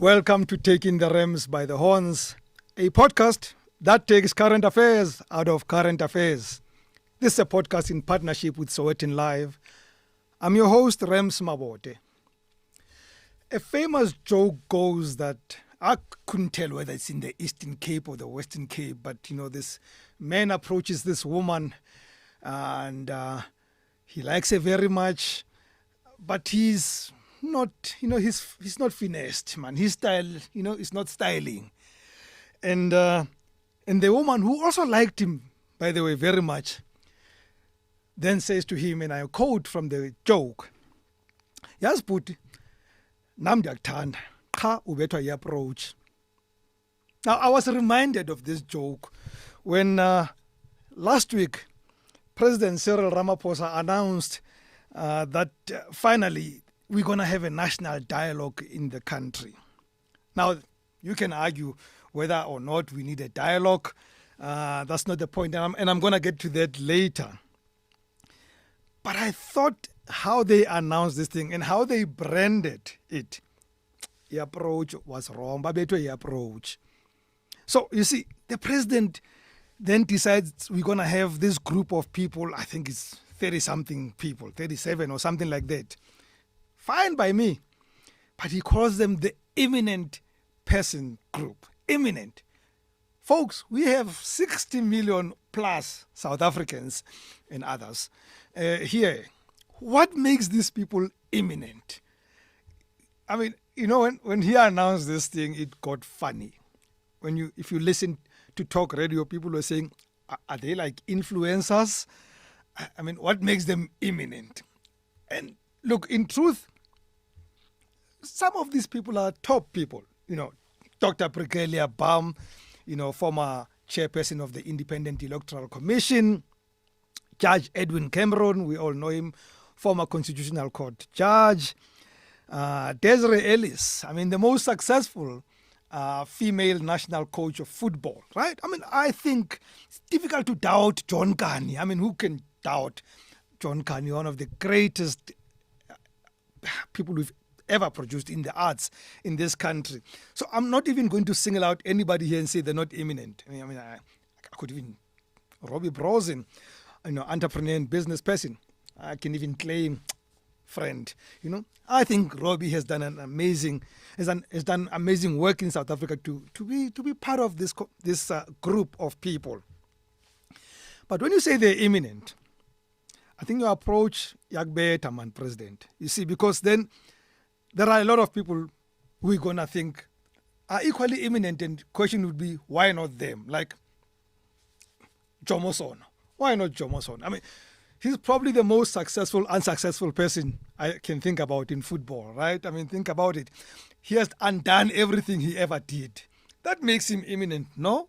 Welcome to Taking the Rams by the Horns, a podcast that takes current affairs out of current affairs. This is a podcast in partnership with Sowetan Live. I'm your host, Rams Mabote. A famous joke goes that I couldn't tell whether it's in the Eastern Cape or the Western Cape, but this man approaches this woman and he likes her very much, but he's not, he's not finessed, man. His style, is not styling. And the woman, who also liked him, by the way, very much, then says to him, and I quote from the joke, "Yazi bhuti, nami ndiyakuthanda, cha ubethwa yi-approach." Now, I was reminded of this joke when last week, President Cyril Ramaphosa announced that finally we're going to have a national dialogue in the country. Now, you can argue whether or not we need a dialogue. That's not the point, and I'm going to get to that later. But I thought how they announced this thing and how they branded it, the approach was wrong. Babethu approach. So, you see, the president then decides we're going to have this group of people, I think it's 30-something people, 37 or something like that. Fine by me. But he calls them the eminent person group. Eminent. Folks, we have 60 million plus South Africans and others here. What makes these people eminent? I mean, when he announced this thing, it got funny. If you listen to talk radio, people were saying, are they like influencers? I mean, what makes them eminent? And look, in truth, some of these people are top people. Dr. Brigelia Baum, former chairperson of the Independent Electoral Commission, Judge Edwin Cameron, we all know him, former Constitutional Court judge, Desiree Ellis, the most successful female national coach of football, right? I think it's difficult to doubt John Kani. Who can doubt John Kani, one of the greatest people we've ever produced in the arts in this country? So I'm not even going to single out anybody here and say they're not eminent. I could even, Robbie Brosen, entrepreneur and business person. I can even claim friend. I think Robbie has done amazing work in South Africa to be part of this group of people. But when you say they're eminent, I think your approach yakbeta, man, President. You see, because then there are a lot of people who are gonna think are equally eminent, and question would be, why not them? Like Jomo Sono. Why not Jomo Sono? He's probably the most successful, unsuccessful person I can think about in football, right? Think about it. He has undone everything he ever did. That makes him eminent, no?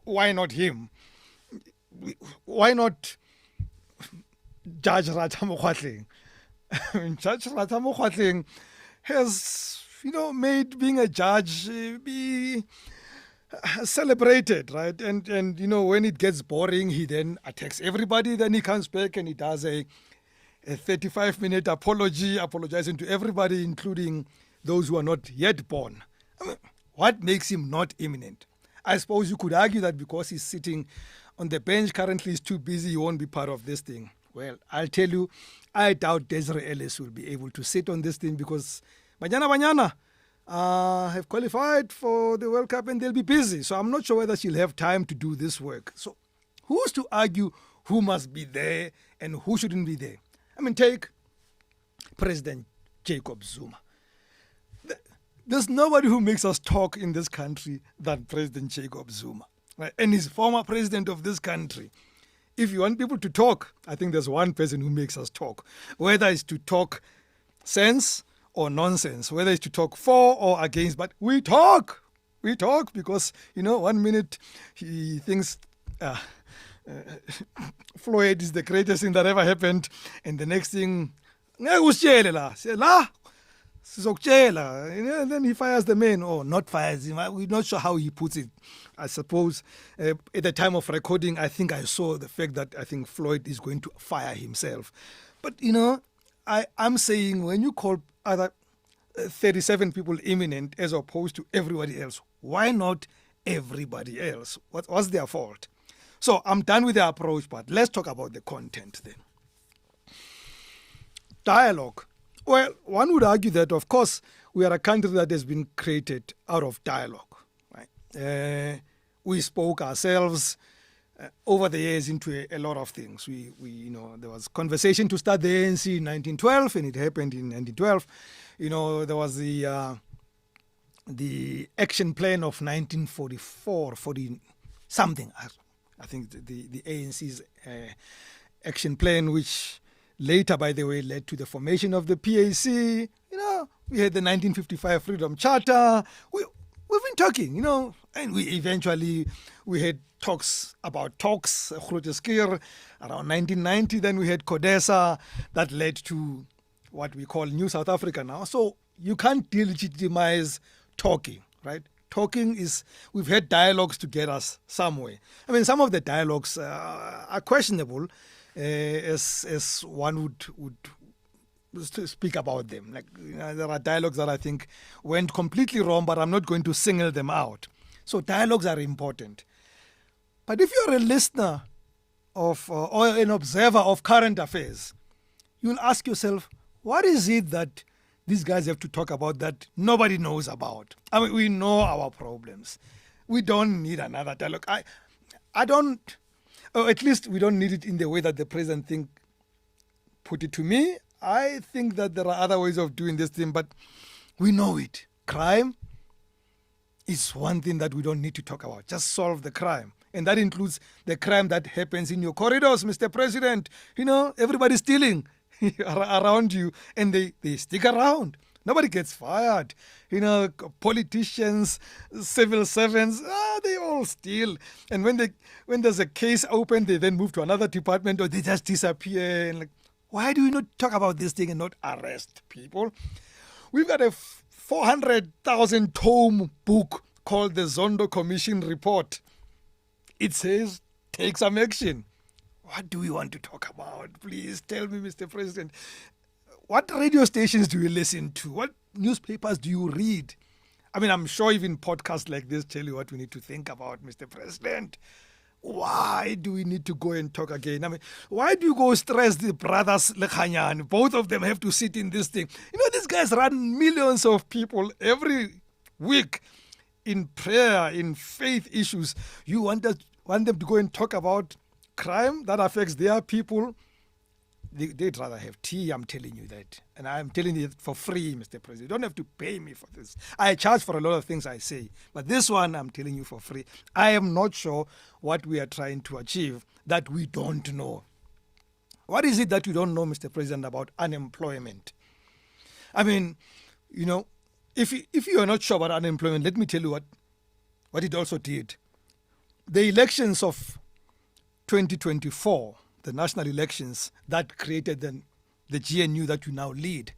Why not him? Why not Judge Rathamokwatleng? Judge Rathamokwatleng has, made being a judge be celebrated, right? And when it gets boring, he then attacks everybody. Then he comes back and he does a 35-minute apology, apologizing to everybody, including those who are not yet born. What makes him not eminent? I suppose you could argue that because he's sitting on the bench currently, he's too busy, he won't be part of this thing. Well, I'll tell you, I doubt Desiree Ellis will be able to sit on this thing because Banyana have qualified for the World Cup and they'll be busy. So I'm not sure whether she'll have time to do this work. So who's to argue who must be there and who shouldn't be there? Take President Jacob Zuma. There's nobody who makes us talk in this country than President Jacob Zuma, right? And he's former president of this country. If you want people to talk, I think there's one person who makes us talk, whether it's to talk sense or nonsense, whether it's to talk for or against, but we talk because, 1 minute he thinks Floyd is the greatest thing that ever happened, and the next thing, and then he fires the man, or not fires him. We're not sure how he puts it. I suppose at the time of recording, I think I saw the fact that I think Floyd is going to fire himself. But, I'm saying when you call other 37 people imminent as opposed to everybody else? Why not everybody else? What's their fault? So I'm done with the approach, but let's talk about the content then. Dialogue. Well, one would argue that, of course, we are a country that has been created out of dialogue. Right? We spoke ourselves over the years into a lot of things. There was conversation to start the ANC in 1912, and it happened in 1912. There was the action plan of 1944, 40 something. I think the ANC's action plan, which later, by the way, led to the formation of the PAC. We had the 1955 Freedom Charter. We've been talking, and we had talks about talks, around 1990. Then we had CODESA that led to what we call New South Africa now. So you can't delegitimize talking, right? Talking is, we've had dialogues to get us somewhere. I mean, some of the dialogues are questionable as one would speak about them. Like, there are dialogues that I think went completely wrong, but I'm not going to single them out. So dialogues are important. But if you're a listener of or an observer of current affairs, you'll ask yourself, what is it that these guys have to talk about that nobody knows about? I mean, we know our problems. We don't need another dialogue. I don't, or at least we don't need it in the way that the president put it to me. I think that there are other ways of doing this thing, but we know it. Crime is one thing that we don't need to talk about. Just solve the crime. And that includes the crime that happens in your corridors, Mr. President. Everybody's stealing around you, and they stick around. Nobody gets fired. Politicians, civil servants, they all steal. And when there's a case open, they then move to another department, or they just disappear. And why do we not talk about this thing and not arrest people? We've got a 400,000 tome book called the Zondo Commission Report. It says, take some action. What do we want to talk about? Please tell me, Mr. President. What radio stations do you listen to? What newspapers do you read? I mean, I'm sure even podcasts like this tell you what we need to think about, Mr. President. Why do we need to go and talk again? I mean, why do you go stress the brothers Lekhanyan? Both of them have to sit in this thing. These guys run millions of people every week in prayer, in faith issues. You want them to go and talk about crime that affects their people? They'd rather have tea, I'm telling you that. And I'm telling you for free, Mr. President. You don't have to pay me for this. I charge for a lot of things I say. But this one, I'm telling you for free. I am not sure what we are trying to achieve that we don't know. What is it that you don't know, Mr. President, about unemployment? I mean, if you are not sure about unemployment, let me tell you what it also did. The elections of 2024, the national elections that created the GNU that you now lead,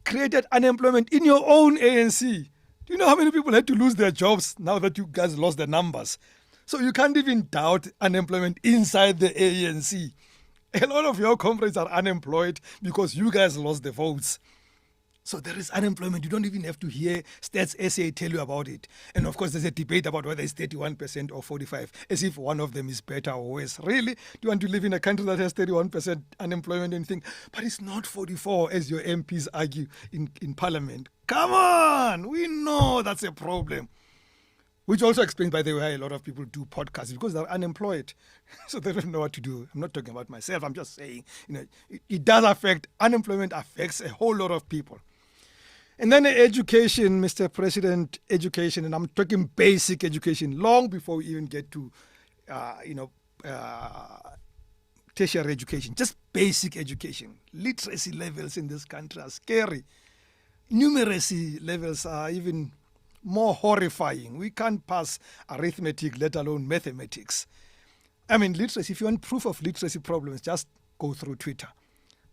created unemployment in your own ANC. Do you know how many people had to lose their jobs now that you guys lost the numbers? So you can't even doubt unemployment inside the ANC. A lot of your comrades are unemployed because you guys lost the votes. So there is unemployment. You don't even have to hear Stats SA tell you about it. And of course, there's a debate about whether it's 31% or 45%, as if one of them is better or worse. Really? Do you want to live in a country that has 31% unemployment and think, but it's not 44%, as your MPs argue in Parliament? Come on! We know that's a problem. Which also explains, by the way, why a lot of people do podcasts, because they're unemployed. So they don't know what to do. I'm not talking about myself. I'm just saying, it does affect, unemployment affects a whole lot of people. And then education, Mr. President, education, and I'm talking basic education, long before we even get to, tertiary education, just basic education. Literacy levels in this country are scary. Numeracy levels are even more horrifying. We can't pass arithmetic, let alone mathematics. I mean, literacy, if you want proof of literacy problems, just go through Twitter.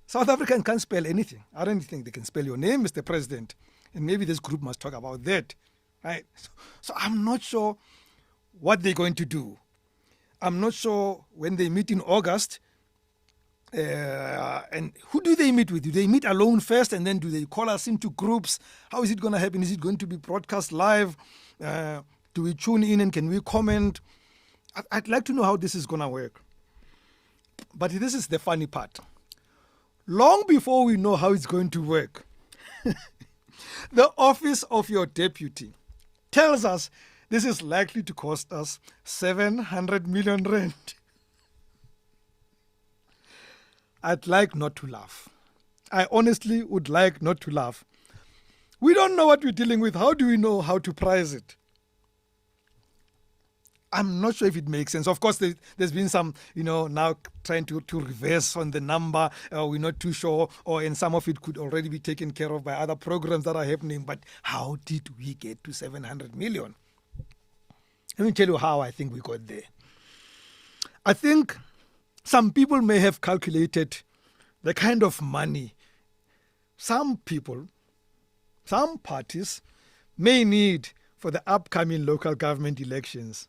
South Africans can't spell anything. I don't think they can spell your name, Mr. President. And maybe this group must talk about that. Right? So I'm not sure what they're going to do. I'm not sure when they meet in August And who do they meet with? Do they meet alone first and then do they call us into groups? How is it going to happen? Is it going to be broadcast live? Do we tune in and can we comment? I'd like to know how this is going to work. But this is the funny part. Long before we know how it's going to work, the office of your deputy tells us this is likely to cost us 700 million rand. I'd like not to laugh. I honestly would like not to laugh. We don't know what we're dealing with. How do we know how to price it? I'm not sure if it makes sense. Of course, there's been some, now trying to reverse on the number. We're not too sure. And some of it could already be taken care of by other programs that are happening. But how did we get to 700 million? Let me tell you how I think we got there. I think some people may have calculated the kind of money some people, some parties may need for the upcoming local government elections.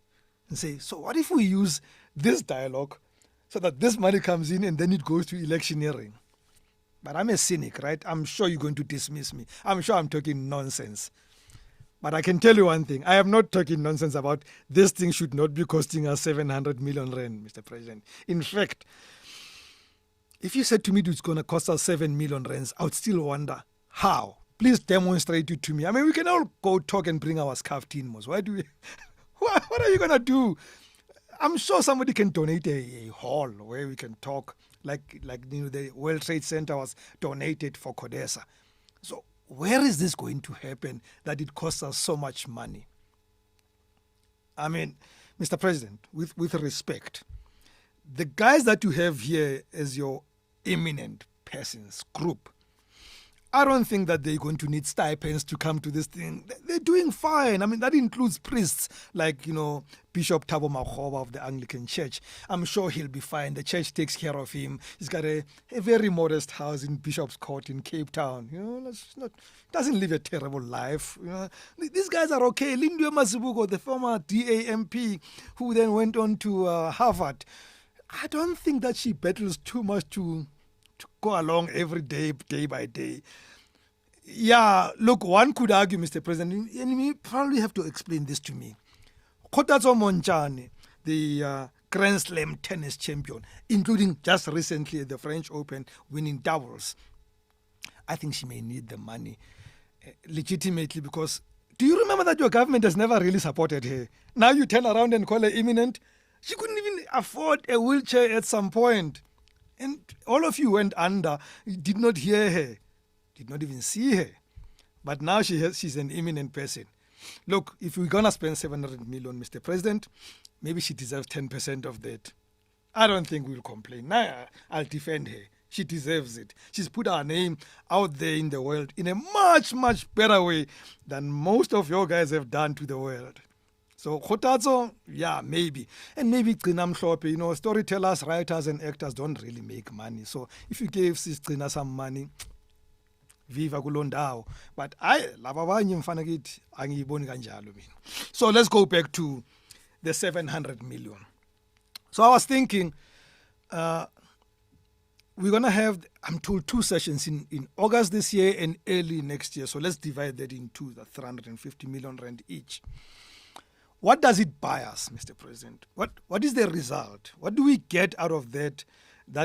And say, so what if we use this dialogue so that this money comes in and then it goes to electioneering? But I'm a cynic, right? I'm sure you're going to dismiss me. I'm sure I'm talking nonsense. But I can tell you one thing. I am not talking nonsense about this thing should not be costing us 700 million rand, Mr. President. In fact, if you said to me it's going to cost us 7 million rands, I would still wonder how. Please demonstrate it to me. I mean, we can all go talk and bring our scarf teams. Why do we... What are you going to do? I'm sure somebody can donate a hall where we can talk like the World Trade Center was donated for CODESA. So where is this going to happen that it costs us so much money? I mean, Mr. President, with respect, the guys that you have here as your eminent persons group, I don't think that they're going to need stipends to come to this thing. They're doing fine. I mean, that includes priests like, Bishop Thabo Makgoba of the Anglican Church. I'm sure he'll be fine. The church takes care of him. He's got a very modest house in Bishop's Court in Cape Town. Doesn't live a terrible life. These guys are okay. Lindiwe Mazibuko, the former DAMP, who then went on to Harvard, I don't think that she battles too much to go along every day, day by day. Yeah, look, one could argue, Mr. President, and you probably have to explain this to me. Kgotatso Montjane, the Grand Slam tennis champion, including just recently at the French Open, winning doubles, I think she may need the money legitimately because do you remember that your government has never really supported her? Now you turn around and call her imminent. She couldn't even afford a wheelchair at some point. And all of you went under, did not hear her, did not even see her. But now she's an eminent person. Look, if we're going to spend 700 million, Mr. President, maybe she deserves 10% of that. I don't think we'll complain. Nah, I'll defend her. She deserves it. She's put her name out there in the world in a much, much better way than most of your guys have done to the world. So, Kgotatso, yeah, maybe. And maybe Gcina Mhlophe, storytellers, writers, and actors don't really make money. So, if you gave Sis Gcina some money, viva kulondawo. But so let's go back to the 700 million. So, I was thinking, we're going to have, I'm told, 2 sessions in August this year and early next year. So, let's divide that into the 350 million rand each. What does it buy us, Mr. President? What is the result? What do we get out of that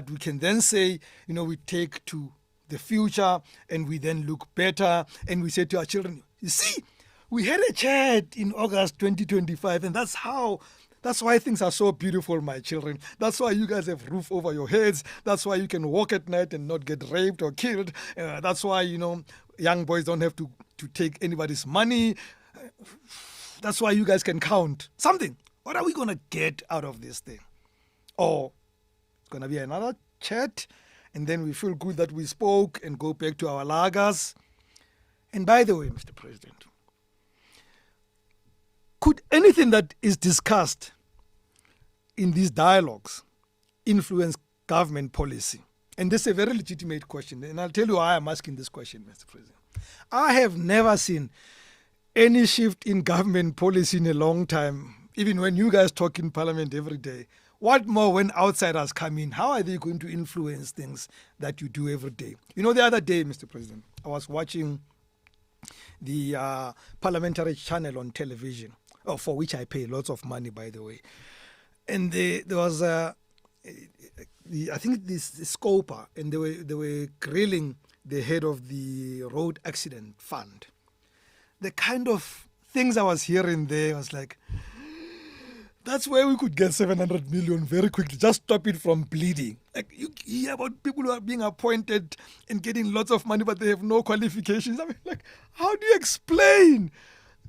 we can then say, we take to the future and we then look better and we say to our children, you see, we had a chat in August 2025 and that's why things are so beautiful, my children. That's why you guys have roof over your heads. That's why you can walk at night and not get raped or killed. That's why, young boys don't have to take anybody's money. That's why you guys can count something. What are we going to get out of this thing? Or it's going to be another chat and then we feel good that we spoke and go back to our lagers. And by the way, Mr. President, could anything that is discussed in these dialogues influence government policy? And this is a very legitimate question. And I'll tell you why I'm asking this question, Mr. President. I have never seen any shift in government policy in a long time, even when you guys talk in parliament every day, what more when outsiders come in? How are they going to influence things that you do every day? You know, the other day, Mr. President, I was watching the parliamentary channel on television, for which I pay lots of money, by the way. And there was I think this scoper, and they were grilling the head of the road accident fund. The kind of things I was hearing there was like, that's where we could get 700 million very quickly. Just stop it from bleeding. Like, you hear about people who are being appointed and getting lots of money, but they have no qualifications. I mean, like, how do you explain?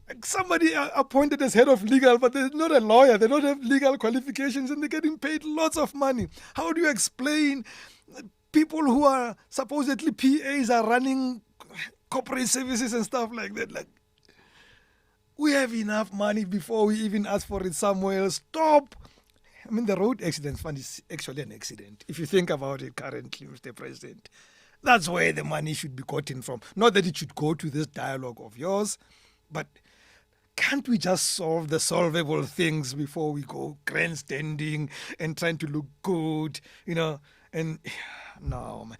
Like, somebody appointed as head of legal, but they're not a lawyer. They don't have legal qualifications, and they're getting paid lots of money. How do you explain people who are supposedly PAs are running corporate services and stuff like that? Like, we have enough money before we even ask for it somewhere else. Stop. I mean, the road accident fund is actually an accident. If you think about it currently, Mr. President, that's where the money should be gotten from. Not that it should go to this dialogue of yours, but can't we just solve the solvable things before we go grandstanding and trying to look good, And no, man.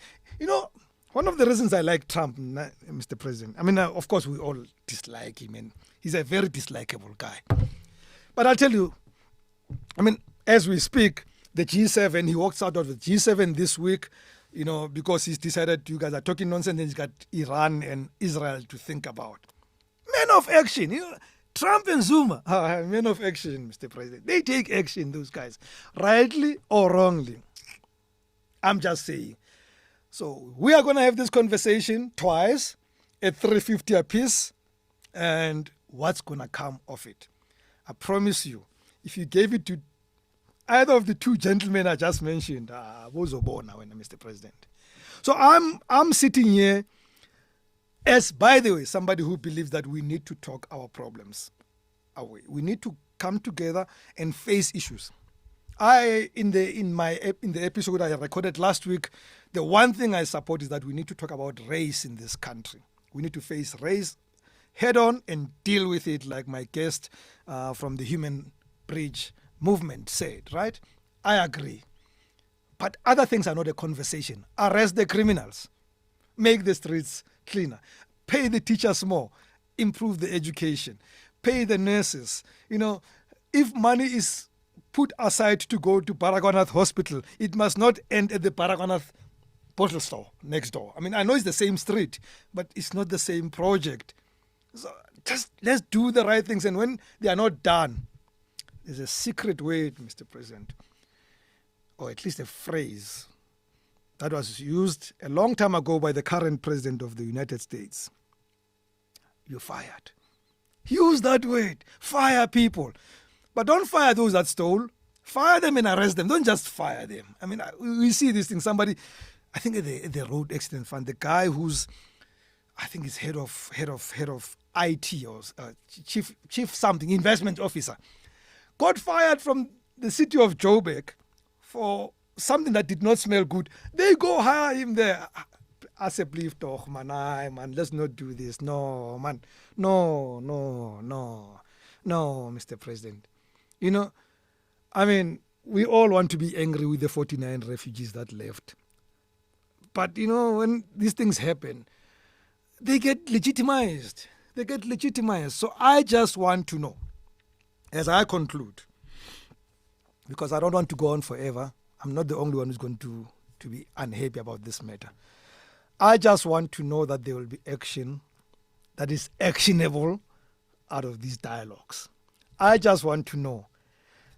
One of the reasons I like Trump, Mr. President, I mean, of course, we all dislike him, and he's a very dislikable guy. But I'll tell you, I mean, as we speak, the G7, he walks out of the G7 this week, because he's decided you guys are talking nonsense, and he's got Iran and Israel to think about. Men of action, Trump and Zuma are men of action, Mr. President. They take action, those guys, rightly or wrongly. I'm just saying. So we are going to have this conversation twice at 350 apiece, and what's going to come of it? I promise you, if you gave it to either of the two gentlemen I just mentioned, Mr. President. So I'm sitting here as, by the way, somebody who believes that we need to talk our problems away. We need to come together and face issues. In the episode I recorded last week, the one thing I support is that we need to talk about race in this country. We need to face race head on and deal with it, like my guest from the Human Bridge movement said, right? I agree. But other things are not a conversation. Arrest the criminals. Make the streets cleaner. Pay the teachers more. Improve the education. Pay the nurses. If money is put aside to go to Baragwanath Hospital, it must not end at the Baragwanath bottle store next door. I mean, I know it's the same street, but it's not the same project. So just let's do the right things. And when they are not done, there's a secret word, Mr. President, or at least a phrase that was used a long time ago by the current president of the United States. You're fired. Use that word. Fire people. But don't fire those that stole. Fire them and arrest them. Don't just fire them. I mean, we see this thing. Somebody, I think at the road accident fund, the guy who's, I think is head of IT or chief something, investment officer, got fired from the city of Joburg for something that did not smell good. They go hire him there. Asseblief man, let's not do this. No, man. No, Mr. President. I mean, we all want to be angry with the 49 refugees that left. But, when these things happen, they get legitimized. So I just want to know, as I conclude, because I don't want to go on forever. I'm not the only one who's going to be unhappy about this matter. I just want to know that there will be action that is actionable out of these dialogues. I just want to know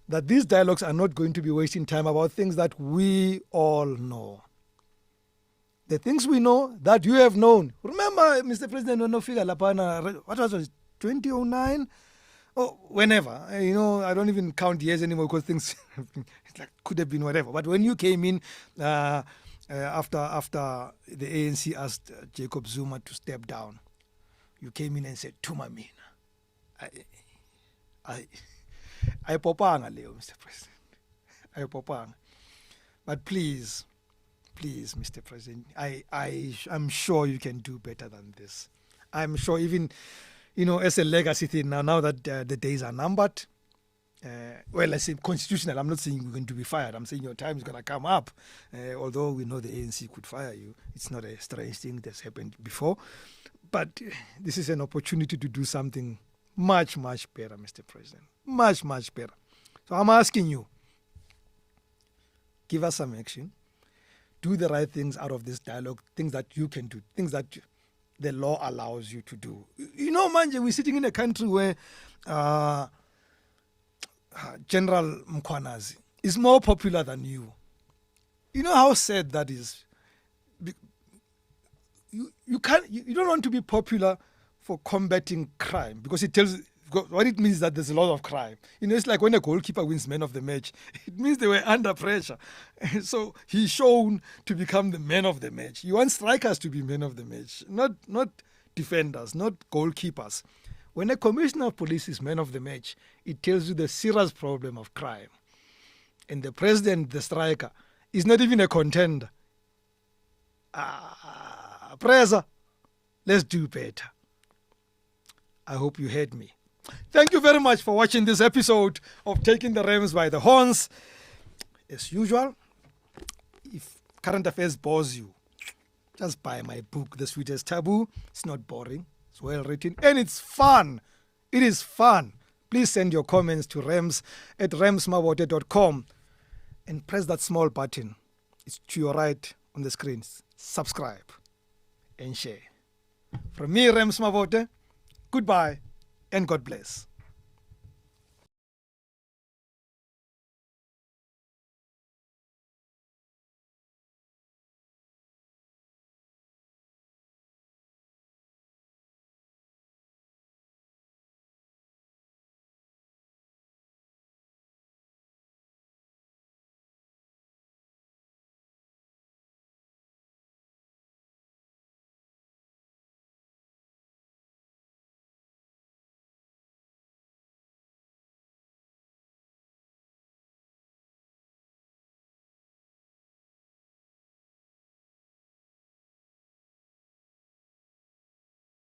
that these dialogues are not going to be wasting time about things that we all know. The things we know that you have known. Remember, Mr. President, what was it, 2009? Or whenever. I don't even count years anymore because things could have been whatever. But when you came in after the ANC asked Jacob Zuma to step down, you came in and said, Tumamina. I popanga leo, Mr. President. I popanga. But please, Mr. President, I'm sure you can do better than this. I'm sure even, as a legacy thing now that the days are numbered, well, I say constitutional. I'm not saying you're going to be fired. I'm saying your time is going to come up. Although we know the ANC could fire you, it's not a strange thing that's happened before. But this is an opportunity to do something much, much better, Mr. President. Much, much better. So I'm asking you, give us some action. Do the right things out of this dialogue, things that you can do, things that the law allows you to do. You know, Manje, we're sitting in a country where General Mkhwanazi is more popular than you. You know how sad that is? You don't want to be popular for combating crime because it tells what it means that there's a lot of crime. You know, it's like when a goalkeeper wins man of the match. It means they were under pressure. So he's shown to become the man of the match. You want strikers to be men of the match, not defenders, not goalkeepers. When a commissioner of police is man of the match, it tells you the serious problem of crime. And the president, the striker, is not even a contender. Preza, let's do better. I hope you heard me. Thank you very much for watching this episode of Taking the Rams by the Horns. As usual, if current affairs bores you, just buy my book, The Sweetest Taboo. It's not boring. It's well written and it's fun. It is fun. Please send your comments to rams@ramsmabote.com and press that small button. It's to your right on the screen. Subscribe and share. From me, Rams Mabote, goodbye and God bless.